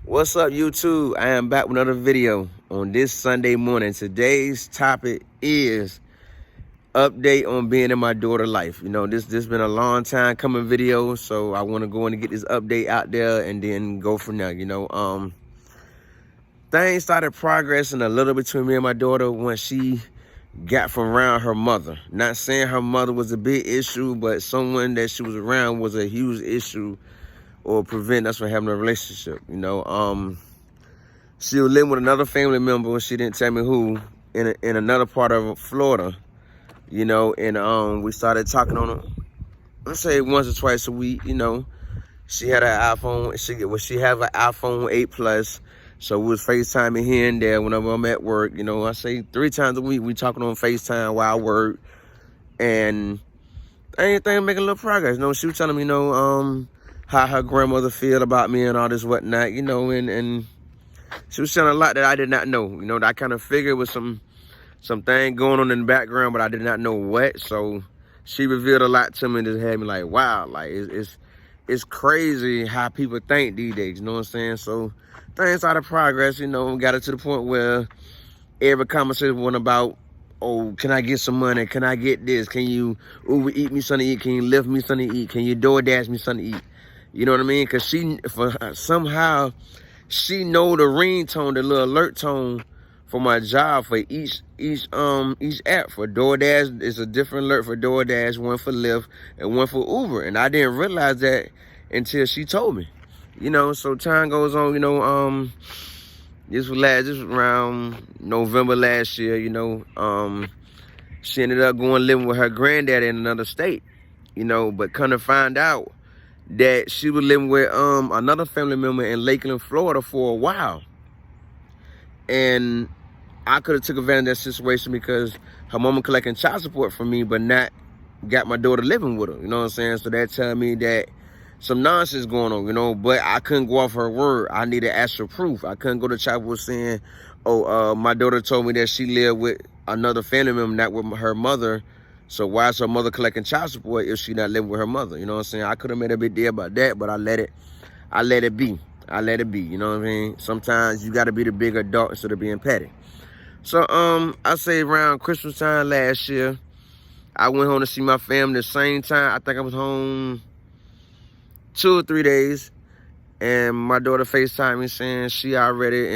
What's up, YouTube? I am back with another video on this Sunday morning. Today's topic is update on being in my daughter's life. You know, this been a long time coming video, so I want to go in and get this update out there and then go from there. Things started progressing a little between me and my daughter once she got from around her mother. Not saying her mother was a big issue, but someone that she was around was a huge issue or prevent us from having a relationship. She was living with another family member. She didn't tell me who in another part of Florida. And we started talking on, let's say once or twice a week. She had an iPhone. She have an iPhone 8 Plus. So we was FaceTiming here and there whenever I'm at work. I say 3 times a week we talking on FaceTime while I work, and anything making a little progress. She was telling me, how her grandmother feel about me and all this whatnot, and she was saying a lot that I did not know. That I kind of figured was some thing going on in the background, but I did not know what. So she revealed a lot to me that had me like, wow, like it's crazy how people think these days, you know what I'm saying? So things started progress, got it to the point where every conversation went about, oh, can I get some money? Can I get this? Can you Uber eat me something to eat? Can you lift me something to eat? Can you DoorDash me something to eat? You know what I mean? Because somehow she know the ringtone, the little alert tone for my job for each app. For DoorDash, it's a different alert for DoorDash, one for Lyft, and one for Uber. And I didn't realize that until she told me. So time goes on. This was around November last year. She ended up going living with her granddad in another state. But kind of find out that she was living with another family member in Lakeland, Florida for a while. And I could have took advantage of that situation because her mama collecting child support from me, but not got my daughter living with her. You know what I'm saying? So that tell me that some nonsense going on, but I couldn't go off her word. I needed actual proof. I couldn't go to child support saying, oh, my daughter told me that she lived with another family member, not with her mother. So why is her mother collecting child support if she not living with her mother? You know what I'm saying? I could have made a big deal about that, but I let it be. I let it be, you know what I mean? Sometimes you gotta be the big adult instead of being petty. So I say around Christmas time last year, I went home to see my family the same time. I think I was home 2 or 3 days, and my daughter FaceTimed me saying she already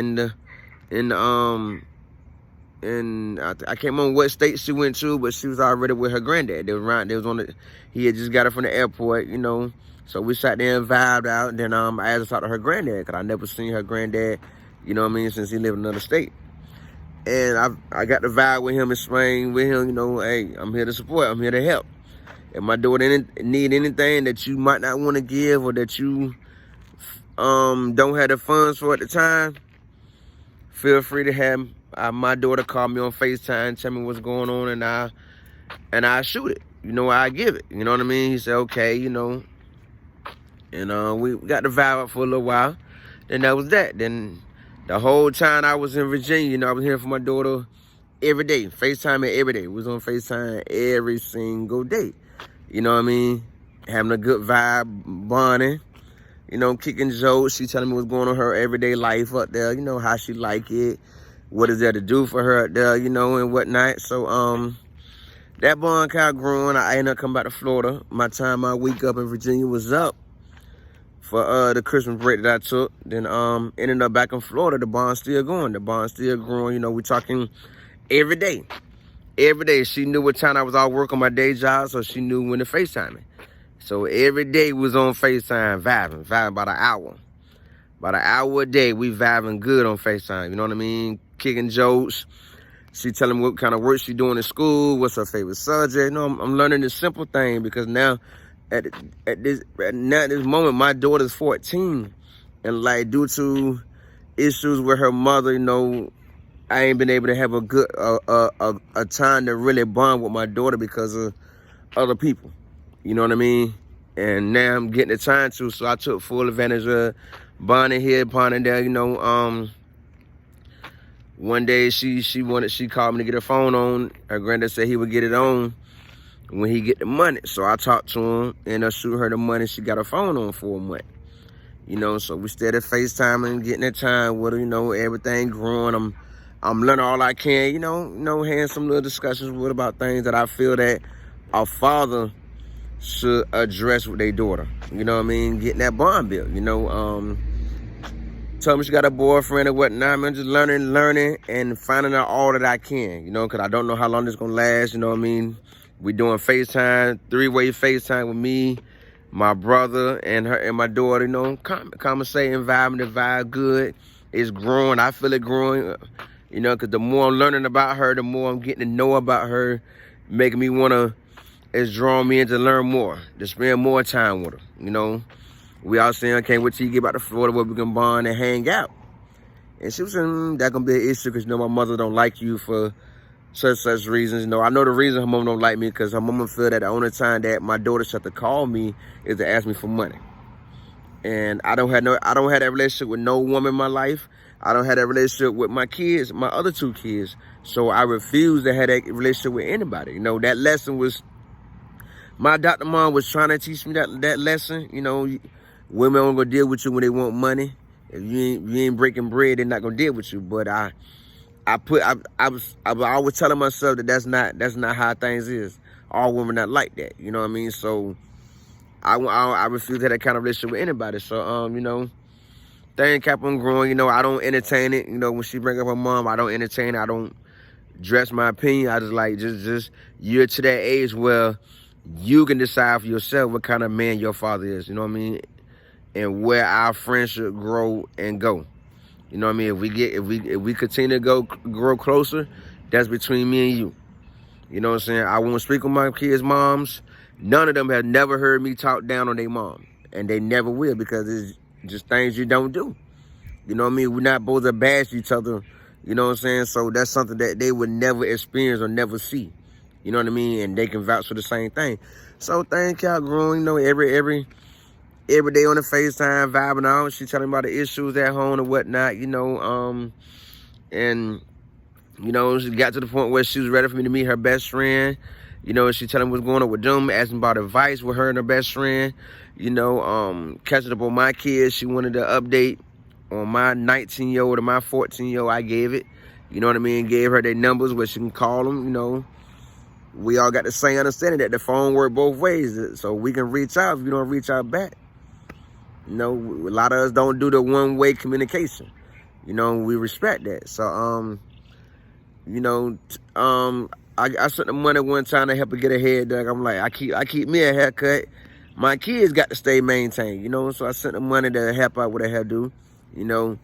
I can't remember what state she went to, but she was already with her granddad. He had just got her from the airport, So we sat there and vibed out, and then I asked her to talk to her granddad, because I never seen her granddad, since he lived in another state. And I got to vibe with him, explain with him, hey, I'm here to support, I'm here to help. If my daughter need anything that you might not want to give or that you don't have the funds for at the time, feel free to have my daughter call me on FaceTime, tell me what's going on, and I shoot it. I give it. You know what I mean? He said, okay, And we got the vibe up for a little while. Then that was that. Then the whole time I was in Virginia, I was hearing from my daughter every day, FaceTime every day. We was on FaceTime every single day. You know what I mean? Having a good vibe, bonding, kicking jokes. She telling me what's going on in her everyday life up there, how she like it, what is there to do for her up there, and whatnot. So that bond kind of growing. I ended up coming back to Florida. My week up in Virginia was up for the Christmas break that I took. Then ended up back in Florida. The bond's still going. The bond's still growing. We talking every day. Every day. She knew what time I was out working my day job, so she knew when to FaceTime me. So every day we was on FaceTime, vibing about an hour. About an hour a day, we vibing good on FaceTime. You know what I mean? Kicking jokes. She telling me what kind of work she doing in school, what's her favorite subject. I'm learning this simple thing because now at this moment, my daughter's 14. And like due to issues with her mother, I ain't been able to have a good a time to really bond with my daughter because of other people. You know what I mean? And now I'm getting the time to, so I took full advantage of bonding here, bonding there. One day she called me to get her phone on. Her granddad said he would get it on when he get the money. So I talked to him and I shoot her the money. She got her phone on for a month. You know, so we started FaceTiming, getting that time with her, you know, everything growing. I'm learning all I can, you know, having some little discussions with her about things that I feel that a father should address with their daughter. You know what I mean? Getting that bond built, you know. Told me she got a boyfriend or whatnot. I'm just learning, and finding out all that I can, you know, because I don't know how long this going to last, you know what I mean? We doing FaceTime, 3-way FaceTime with me, my brother, and her and my daughter, you know, conversating, vibing, the vibe good. It's growing. I feel it growing, you know, because the more I'm learning about her, the more I'm getting to know about her, making me want to, it's drawing me in to learn more, to spend more time with her, you know. We all saying, can't wait till you get back to Florida where we can bond and hang out. And she was saying, that's going to be an issue because, you know, my mother don't like you for such reasons. You know, I know the reason her mom don't like me because her mama feel that the only time that my daughter should have to call me is to ask me for money. And I don't have that relationship with no woman in my life. I don't have that relationship with my kids, my other 2 kids. So I refuse to have that relationship with anybody. You know, that lesson was, my doctor mom was trying to teach me that lesson. You know, women aren't gonna deal with you when they want money. If you ain't breaking bread, they're not gonna deal with you. But I was always telling myself that that's not how things is. All women not like that. You know what I mean? So I refuse to have that kind of relationship with anybody. So you know, things kept on growing. You know, I don't entertain it. You know, when she bring up her mom, I don't entertain it. I don't dress my opinion. I just like just you're to that age where you can decide for yourself what kind of man your father is. You know what I mean? And where our friendship grow and go. You know what I mean? If we continue to grow closer, that's between me and you. You know what I'm saying? I won't speak with my kids' moms. None of them have never heard me talk down on their mom. And they never will, because it's just things you don't do. You know what I mean? We're not both to bash each other. You know what I'm saying? So that's something that they would never experience or never see. You know what I mean? And they can vouch for the same thing. So things kept growing, you know, every day on the FaceTime, vibing out. She telling me about the issues at home and whatnot, you know. And, you know, she got to the point where she was ready for me to meet her best friend. You know, she telling me what's going on with them, asking about advice with her and her best friend. You know, catching up on my kids. She wanted to update on my 19-year-old and my 14-year-old. I gave it. You know what I mean? Gave her their numbers where she can call them, you know. We all got the same understanding that the phone works both ways. So we can reach out if you don't reach out back. You know, a lot of us don't do the one-way communication. You know, we respect that. So, you know, I sent the money one time to help her get her hair done. I'm like, I keep me a haircut. My kids got to stay maintained, you know. So I sent the money to help out with her hairdo, you know.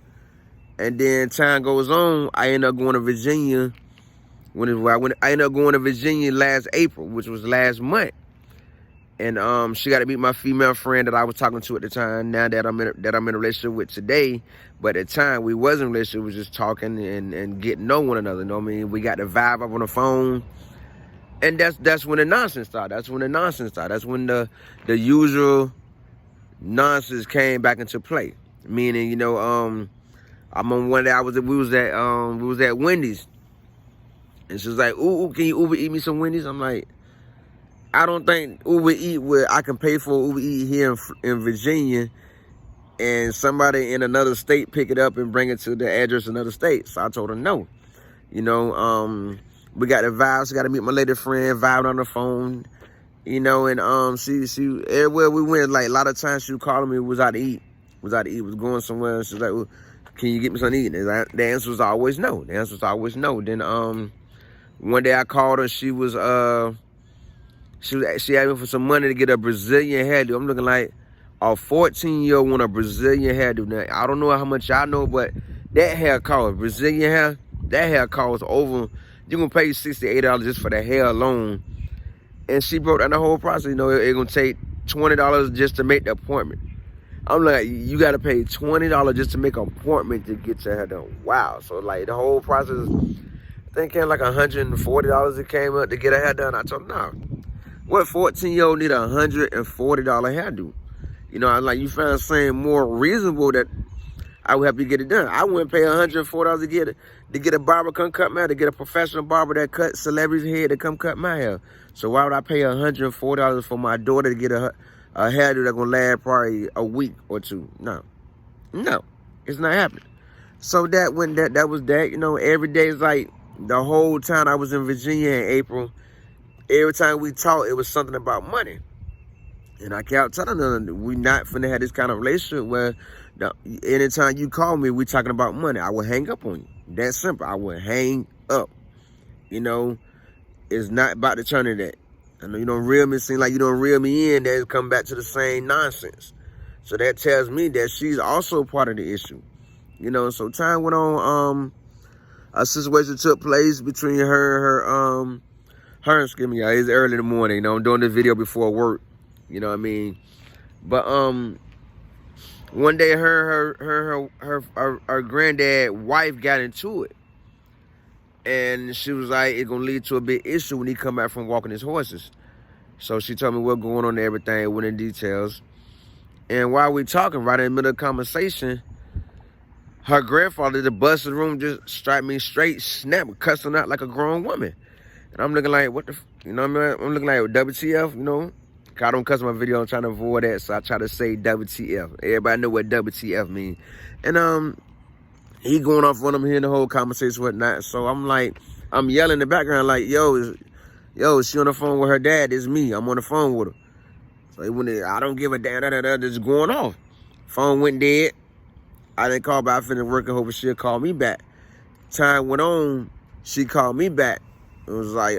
And then time goes on, I end up going to Virginia. I ended up going to Virginia last April, which was last month. And she got to meet my female friend that I was talking to at the time. Now that I'm in a relationship with today, but at the time we wasn't in a relationship. We was just talking and getting to know one another. You know what I mean? We got the vibe up on the phone, and that's when the nonsense started. That's when the usual nonsense came back into play. Meaning, you know, I'm on one day we was at Wendy's, and she was like, "Ooh, can you Uber eat me some Wendy's?" I'm like, I don't think Uber Eat I can pay for Uber Eat here in Virginia, and somebody in another state pick it up and bring it to the address in another state. So I told her no. You know, we got the vibes. Got to meet my lady friend, vibing on the phone. You know, and she everywhere we went, like a lot of times she was calling me, was out to eat, was going somewhere. She was like, well, can you get me something to eat? And the answer was always no. Then one day I called her. She asked me for some money to get a Brazilian hairdo. I'm looking like a 14-year-old want a Brazilian hairdo. Now, I don't know how much y'all know, but that hair cost, Brazilian hair, that hair costs over, you're going to pay $60, $80 just for the hair alone. And she broke down the whole process. You know, it's going to take $20 just to make the appointment. I'm like, you got to pay $20 just to make an appointment to get your hair done. Wow. So, like, the whole process, I think it came like $140 it came up to get her hair done. I told her, no. What 14-year-old need a $140 hairdo? You know, I'm like, you found something more reasonable that I would help you get it done. I wouldn't pay $140 to get a barber come cut my hair, to get a professional barber that cut celebrities' hair to come cut my hair. So why would I pay $140 for my daughter to get a hairdo that's gonna last probably a week or two. No, it's not happening. So that was that. Every day is like the whole time I was in Virginia in April. Every time we talked, it was something about money. And I kept telling them, we not finna have this kind of relationship where anytime you call me, we talking about money. I will hang up on you. That simple. I will hang up. It's not about the turn of that. I know you don't reel me, seem like you don't reel me in, then come back to the same nonsense. So that tells me that she's also part of the issue. So time went on, a situation took place between her and excuse me, it's early in the morning, I'm doing this video before work. You know what I mean? But one day her granddad wife got into it. And she was like, it's gonna lead to a big issue when he come back from walking his horses. So she told me what's going on and everything, went in details. And while we talking, right in the middle of the conversation, her grandfather, the bus in the room, just strike me straight, snap, cussing out like a grown woman. And I'm looking like, what the, you know what I mean? I'm looking like WTF, I don't cuss my video, I'm trying to avoid that, so I try to say WTF. Everybody know what WTF means. And he going off on him, hearing the whole conversation, whatnot. So I'm yelling in the background like, yo, she on the phone with her dad, it's me, I'm on the phone with her. So I don't give a damn, just going off. Phone went dead. I didn't call back, I finished working, hoping she'll call me back. Time went on, she called me back. It was like,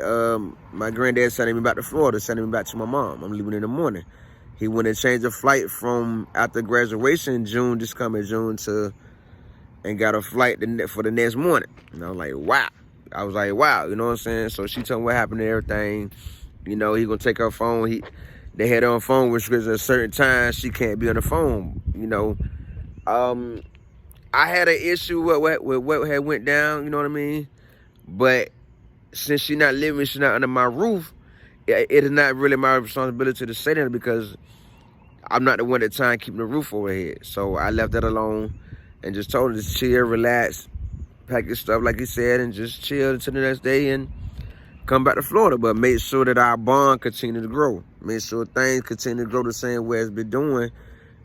my granddad sending me back to Florida, sending me back to my mom. I'm leaving in the morning. He went and changed the flight from after graduation, this coming June, and got a flight for the next morning. And I was like, wow. You know what I'm saying? So she told me what happened and everything. He gonna take her phone. They had her on phone restrictions at a certain time. She can't be on the phone, I had an issue with what had went down, you know what I mean? But since she's not under my roof, it is not really my responsibility to say that because I'm not the one at the time keeping the roof over her head. So I left that alone and just told her to chill, relax, pack your stuff like he said, and just chill until the next day and come back to Florida. But make sure that our bond continue to grow. Make sure things continue to grow the same way it's been doing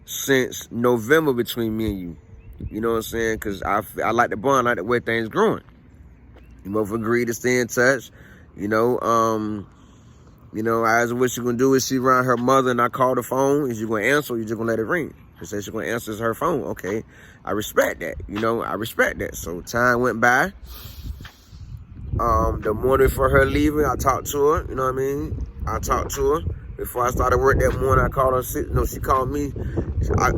since November between me and you. You know what I'm saying? Because I like the bond, I like the way things growing. You both agreed to stay in touch. As what she's going to do is she around her mother and I call the phone. Is you going to answer or you just going to let it ring? She said she's going to answer her phone. Okay, I respect that. I respect that. So time went by. The morning for her leaving, I talked to her. You know what I mean? I talked to her. Before I started work that morning, I called her 6. No, she called me.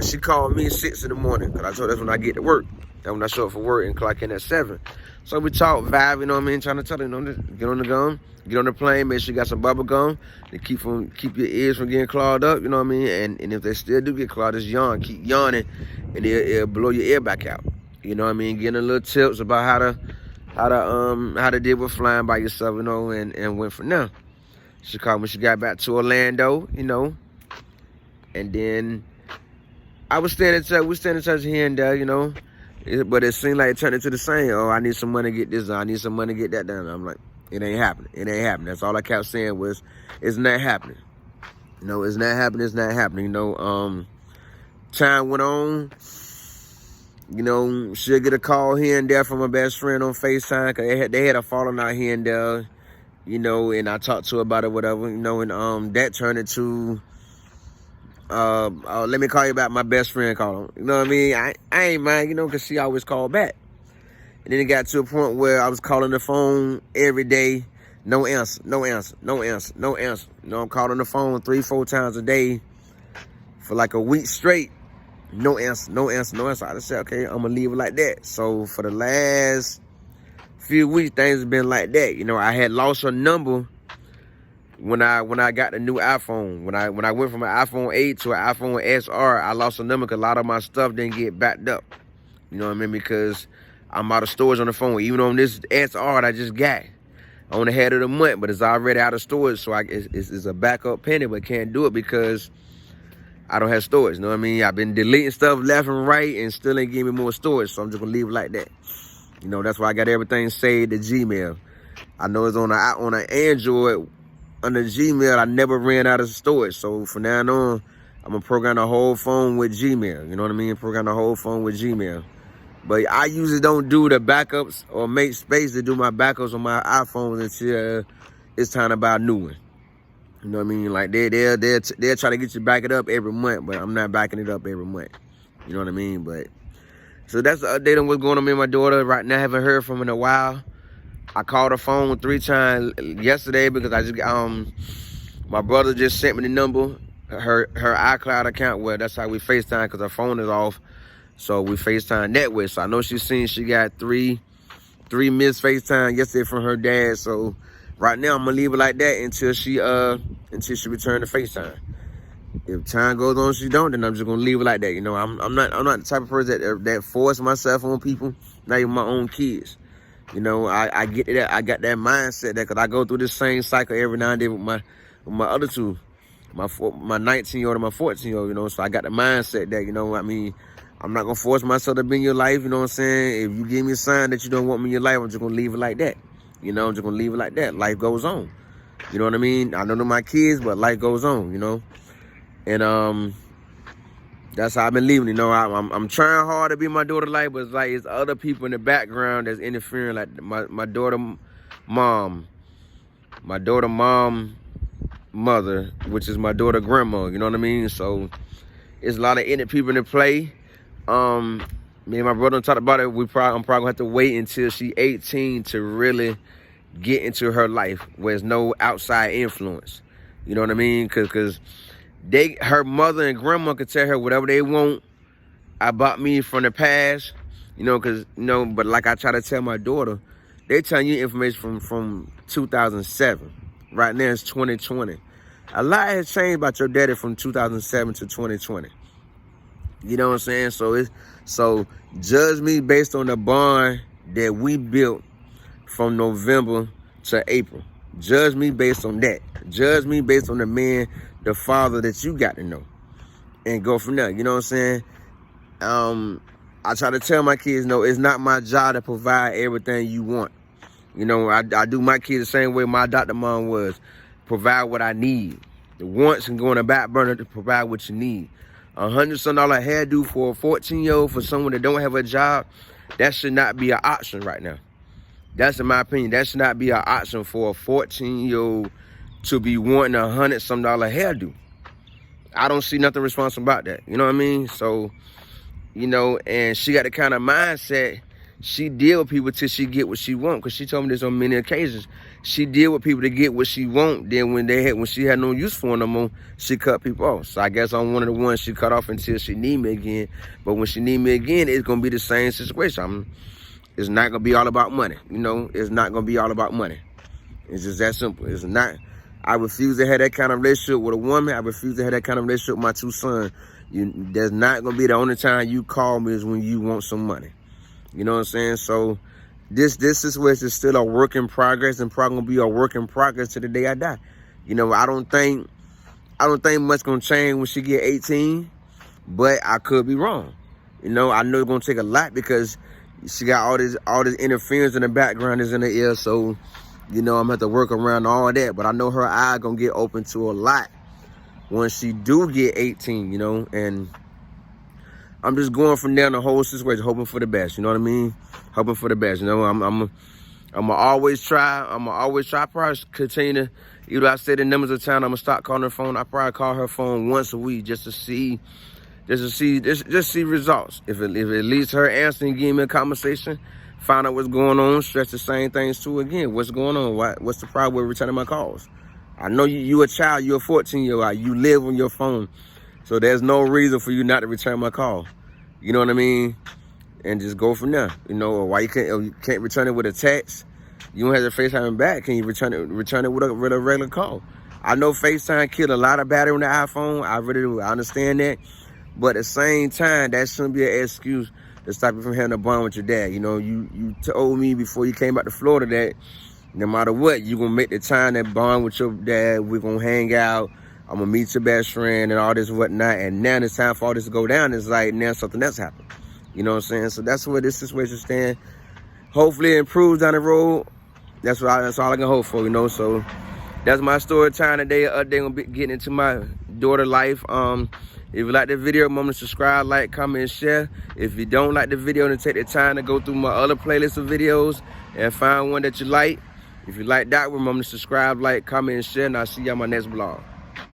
She called me 6 in the morning because I told her that's when I get to work. That's when I show up for work and clock in at 7. So we talk, vibe, you know what I mean? Trying to tell her, get on the gum, get on the plane, make sure you got some bubble gum to keep your ears from getting clogged up, you know what I mean? And if they still do get clogged, just yawn, keep yawning, and it'll blow your ear back out. You know what I mean? Getting a little tips about how to deal with flying by yourself, and went from there. She called me, she got back to Orlando, and then I was staying in touch, here and there, but it seemed like it turned into the same. Oh, I need some money to get this done. I need some money to get that done. I'm like, it ain't happening. It ain't happening. That's all I kept saying was, it's not happening. It's not happening. It's not happening. Time went on. She'll get a call here and there from her best friend on FaceTime because they had a falling out here and there, and I talked to her about it, whatever, and that turned into, let me call you back, my best friend called him. You know what I mean? I ain't mind, because she always called back. And then it got to a point where I was calling the phone every day, no answer. I'm calling the phone 3-4 times a day for like a week straight. No answer. I just said, okay, I'm gonna leave it like that. So for the last few weeks, things have been like that. I had lost her number when I got the new iPhone. When I went from an iPhone 8 to an iPhone SR, I lost her number because a lot of my stuff didn't get backed up. You know what I mean? Because I'm out of storage on the phone. Even on this SR that I just got, I only had it a month, but it's already out of storage. So it's a backup pending, but can't do it because I don't have storage. You know what I mean? I've been deleting stuff left and right and still ain't giving me more storage. So I'm just gonna leave it like that. That's why I got everything saved to Gmail. I know it's on an Android under Gmail. I never ran out of storage. So from now on, I'm gonna program the whole phone with Gmail. You know what I mean? Program the whole phone with Gmail. But I usually don't do the backups or make space to do my backups on my iPhone until it's time to buy a new one. You know what I mean? Like they'll try to get you back it up every month, but I'm not backing it up every month. You know what I mean? But so that's the update on what's going on with my daughter. Right now, I haven't heard from her in a while. I called her phone 3 times yesterday because I just my brother just sent me the number, her iCloud account. Well, that's how we FaceTime because her phone is off. So we FaceTime that way. So I know she got three missed FaceTime yesterday from her dad. So right now I'm gonna leave it like that until she return to FaceTime. If time goes on, she don't, then I'm just gonna leave it like that. You know, I'm not the type of person that force myself on people, not even my own kids. You know, I get that. I got that mindset that because I go through this same cycle every now and then with my other two, my 19-year-old and my 14-year-old. You know, so I got the mindset that, you know, I mean, I'm not gonna force myself to be in your life. You know what I'm saying? If you give me a sign that you don't want me in your life, I'm just gonna leave it like that. You know, I'm just gonna leave it like that. Life goes on. You know what I mean? I don't know my kids, but life goes on. You know, and that's how I've been leaving. You know, I'm trying hard to be my daughter's life, but it's like it's other people in the background that's interfering. Like my daughter mom, mother, which is my daughter grandma. You know what I mean? So it's a lot of innocent people in play. Me and my brother talked about it. I'm probably gonna have to wait until she's 18 to really get into her life where there's no outside influence. You know what I mean? Cause her mother and grandma could tell her whatever they want about me from the past. You know, but like I try to tell my daughter, they telling you information from 2007. Right now it's 2020. A lot has changed about your daddy from 2007 to 2020. You know what I'm saying? So judge me based on the bond that we built from November to April. Judge me based on that. Judge me based on the man, the father that you got to know, and go from there. You know what I'm saying? I try to tell my kids, no, it's not my job to provide everything you want. You know, I do my kids the same way my adopted mom was. Provide what I need. The wants can go on the back burner to provide what you need. $100-some hairdo for a 14-year-old, for someone that don't have a job, that should not be an option right now. That's in my opinion. That should not be an option for a 14-year-old to be wanting $100-some hairdo. I don't see nothing responsible about that. You know what I mean? So, you know, and she got the kind of mindset, she deal with people till she get what she want. Because she told me this on many occasions. She deal with people to get what she want. Then when she had no use for them no more, she cut people off. So I guess I'm one of the ones she cut off until she need me again. But when she need me again, it's gonna be the same situation. It's not gonna be all about money. You know, it's not gonna be all about money. It's just that simple. It's not. I refuse to have that kind of relationship with a woman. I refuse to have that kind of relationship with my 2 sons. That's not gonna be the only time you call me is when you want some money. You know what I'm saying? So this situation is still a work in progress, and probably gonna be a work in progress to the day I die. You know, I don't think much gonna change when she get 18, but I could be wrong. You know, I know it's gonna take a lot because she got all this interference in the background is in the ear. So, you know, I'm gonna have to work around all that. But I know her eye gonna get open to a lot when she do get 18. You know, and I'm just going from there in the whole situation, hoping for the best. You know what I mean? Hoping for the best. You know, I'm gonna always try. Probably continue to. You know, I said the numbers of time. I'm gonna start calling her phone. I probably call her phone once a week just to see results. If it leads to her answering, giving me a conversation, find out what's going on, stress the same things too again. What's going on? What's the problem with returning my calls? I know you a child. You're a 14-year-old. You live on your phone. So there's no reason for you not to return my call. You know what I mean? And just go from there. You know, why you can't return it with a text? You don't have to FaceTime back. Can you return it with a regular call? I know FaceTime killed a lot of battery on the iPhone. I really do. I understand that. But at the same time, that shouldn't be an excuse to stop you from having a bond with your dad. You know, you told me before you came back to Florida that no matter what, you're going to make the time that bond with your dad. We're going to hang out. I'm going to meet your best friend and all this and whatnot. And now it's time for all this to go down. It's like now something else happened. You know what I'm saying? So that's where this situation stands. Hopefully it improves down the road. That's all I can hope for, you know. So that's my story time today. They're going to be getting into my daughter life. If you like the video, remember to subscribe, like, comment, and share. If you don't like the video, then take the time to go through my other playlist of videos and find one that you like. If you like that, remember to subscribe, like, comment, and share, and I'll see you on my next vlog.